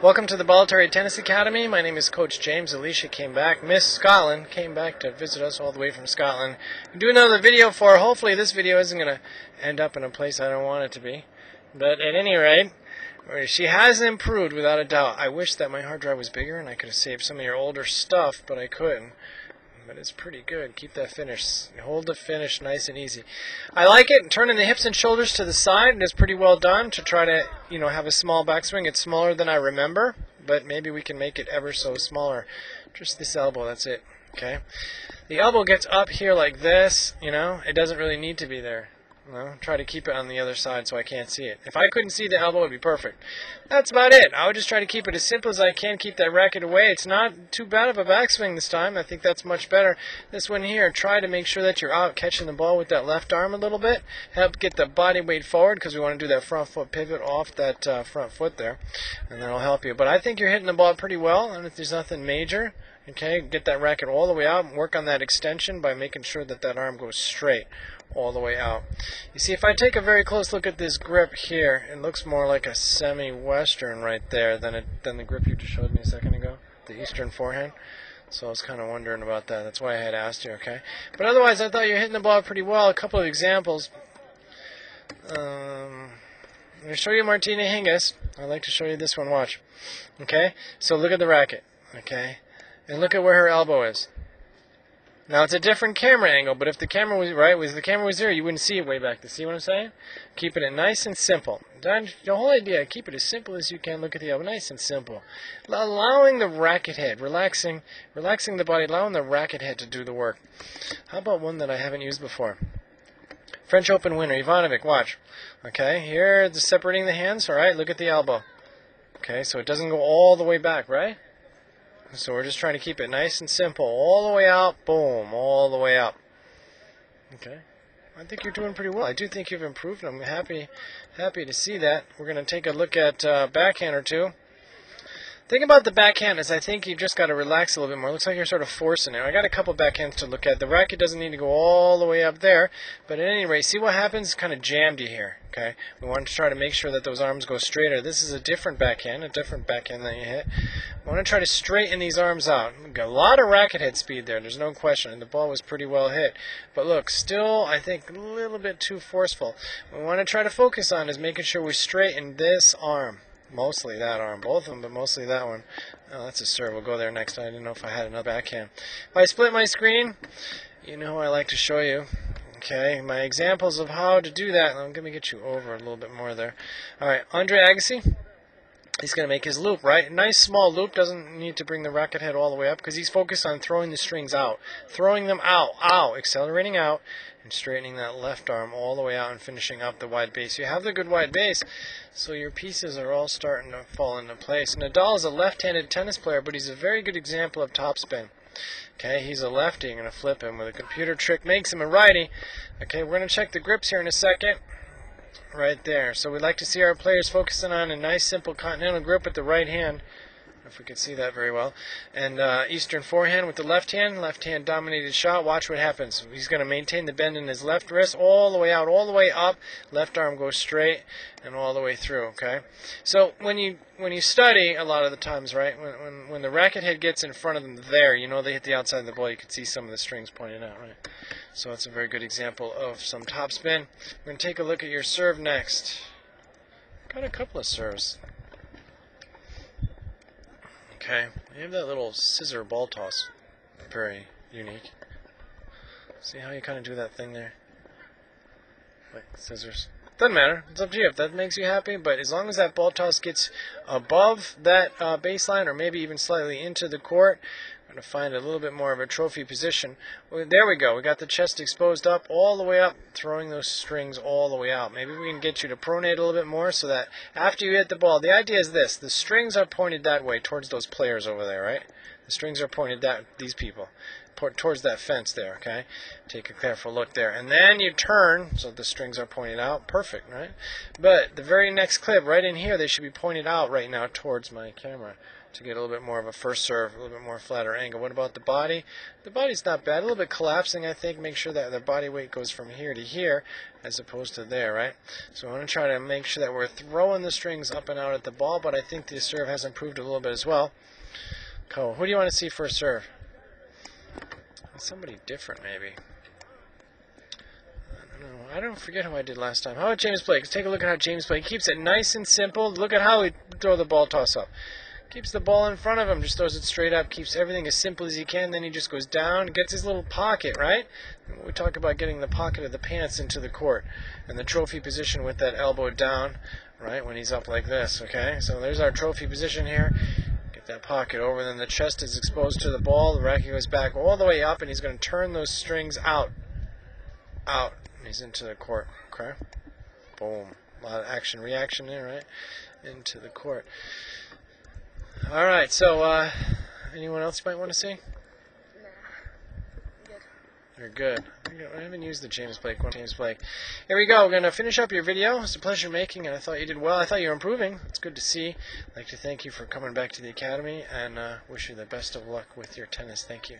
Welcome to the Bollettieri Tennis Academy. My name is Coach James. Alicia came back. Miss Scotland came back to visit us all the way from Scotland. Do another video for her. Hopefully this video isn't going to end up in a place I don't want it to be. But at any rate, she has improved without a doubt. I wish that my hard drive was bigger and I could have saved some of your older stuff, but I couldn't. But it's pretty good. Keep that finish. Hold the finish nice and easy. I like it. Turning the hips and shoulders to the side is pretty well done to try to, have a small backswing. It's smaller than I remember, but maybe we can make it ever so smaller. Just this elbow, that's it. Okay. The elbow gets up here like this, It doesn't really need to be there. Try to keep it on the other side so I can't see it. If I couldn't see the elbow, it would be perfect. That's about it. I would just try to keep it as simple as I can, keep that racket away. It's not too bad of a backswing this time. I think that's much better. This one here, try to make sure that you're out catching the ball with that left arm a little bit. Help get the body weight forward because we want to do that front foot pivot off that front foot there. And that'll help you. But I think you're hitting the ball pretty well, and if there's nothing major, okay, get that racket all the way out and work on that extension by making sure that that arm goes straight all the way out. You see, if I take a very close look at this grip here, it looks more like a semi-western right there than the grip you just showed me a second ago, the eastern forehand. So I was kind of wondering about that. That's why I had asked you, okay? But otherwise, I thought you were hitting the ball pretty well. A couple of examples. I'm going to show you Martina Hingis. I'd like to show you this one. Watch. Okay? So look at the racket. Okay? And look at where her elbow is. Now it's a different camera angle, but if the camera was there, you wouldn't see it way back there. See what I'm saying? Keeping it nice and simple. The whole idea, keep it as simple as you can. Look at the elbow, nice and simple. Allowing the racket head, relaxing the body, allowing the racket head to do the work. How about one that I haven't used before? French Open winner, Ivanovic, watch. Okay, here, the separating the hands, all right, look at the elbow. Okay, so it doesn't go all the way back, right? So we're just trying to keep it nice and simple. All the way out, boom, all the way up. Okay. I think you're doing pretty well. I do think you've improved. I'm happy to see that. We're going to take a look at backhand or two. The thing about the backhand is I think you just got to relax a little bit more. It looks like you're sort of forcing it. I got a couple backhands to look at. The racket doesn't need to go all the way up there, but at any rate, see what happens? It's kind of jammed you here. Okay, we want to try to make sure that those arms go straighter. This is a different backhand that you hit. I want to try to straighten these arms out. We've got a lot of racket head speed there. There's no question, and the ball was pretty well hit. But look, still, I think a little bit too forceful. What we want to try to focus on is making sure we straighten this arm. Mostly that arm, both of them, but mostly that one. Oh, that's a serve. We'll go there next time. I didn't know if I had another backhand. If I split my screen, you know I like to show you. Okay, my examples of how to do that. I'm going to get you over a little bit more there. All right, Andre Agassi. He's going to make his loop, right? Nice small loop. Doesn't need to bring the racket head all the way up because he's focused on throwing the strings out. Throwing them out. Ow. Accelerating out and straightening that left arm all the way out and finishing up the wide base. You have the good wide base, so your pieces are all starting to fall into place. Nadal is a left-handed tennis player, but he's a very good example of topspin. Okay, he's a lefty. You're going to flip him with a computer trick. Makes him a righty. Okay, we're going to check the grips here in a second. Right there. So we'd like to see our players focusing on a nice, simple continental grip with the right hand. If we could see that very well. And eastern forehand with the left hand. Left hand dominated shot. Watch what happens. He's going to maintain the bend in his left wrist all the way out, all the way up. Left arm goes straight and all the way through. Okay. So when you study a lot of the times, right, when the racket head gets in front of them there, they hit the outside of the ball. You can see some of the strings pointing out, right? So it's a very good example of some topspin. We're going to take a look at your serve next. Got a couple of serves. Okay, you have that little scissor ball toss. Very unique. See how you kind of do that thing there? Like scissors. Doesn't matter. It's up to you if that makes you happy, but as long as that ball toss gets above that baseline or maybe even slightly into the court, we're going to find a little bit more of a trophy position. Well, there we go. We got the chest exposed up, all the way up, throwing those strings all the way out. Maybe we can get you to pronate a little bit more so that after you hit the ball, the idea is this. The strings are pointed that way towards those players over there, right? The strings are pointed these people. towards that fence there, okay? Take a careful look there. And then you turn, so the strings are pointed out. Perfect, right? But the very next clip, right in here, they should be pointed out right now towards my camera to get a little bit more of a first serve, a little bit more flatter angle. What about the body? The body's not bad. A little bit collapsing, I think. Make sure that the body weight goes from here to here as opposed to there, right? So I want to try to make sure that we're throwing the strings up and out at the ball, but I think the serve has improved a little bit as well. Cool. Who do you want to see first serve? Somebody different, maybe. I don't forget who I did last time. How about James Blake? Let's take a look at how James Blake keeps it nice and simple. Look at how he throws the ball toss up. Keeps the ball in front of him, just throws it straight up, keeps everything as simple as he can, then he just goes down, gets his little pocket, right? We talk about getting the pocket of the pants into the court, and the trophy position with that elbow down, right, when he's up like this, okay? So there's our trophy position here. Get that pocket over, then the chest is exposed to the ball, the racket goes back all the way up, and he's going to turn those strings out, and he's into the court, okay? Boom. A lot of action, reaction there, right? Into the court. All right, so anyone else you might want to see? Nah. Good. You're good. I haven't used the James Blake one. James Blake. Here we go. We're going to finish up your video. It's a pleasure making, and I thought you did well. I thought you were improving. It's good to see. I'd like to thank you for coming back to the Academy, and wish you the best of luck with your tennis. Thank you.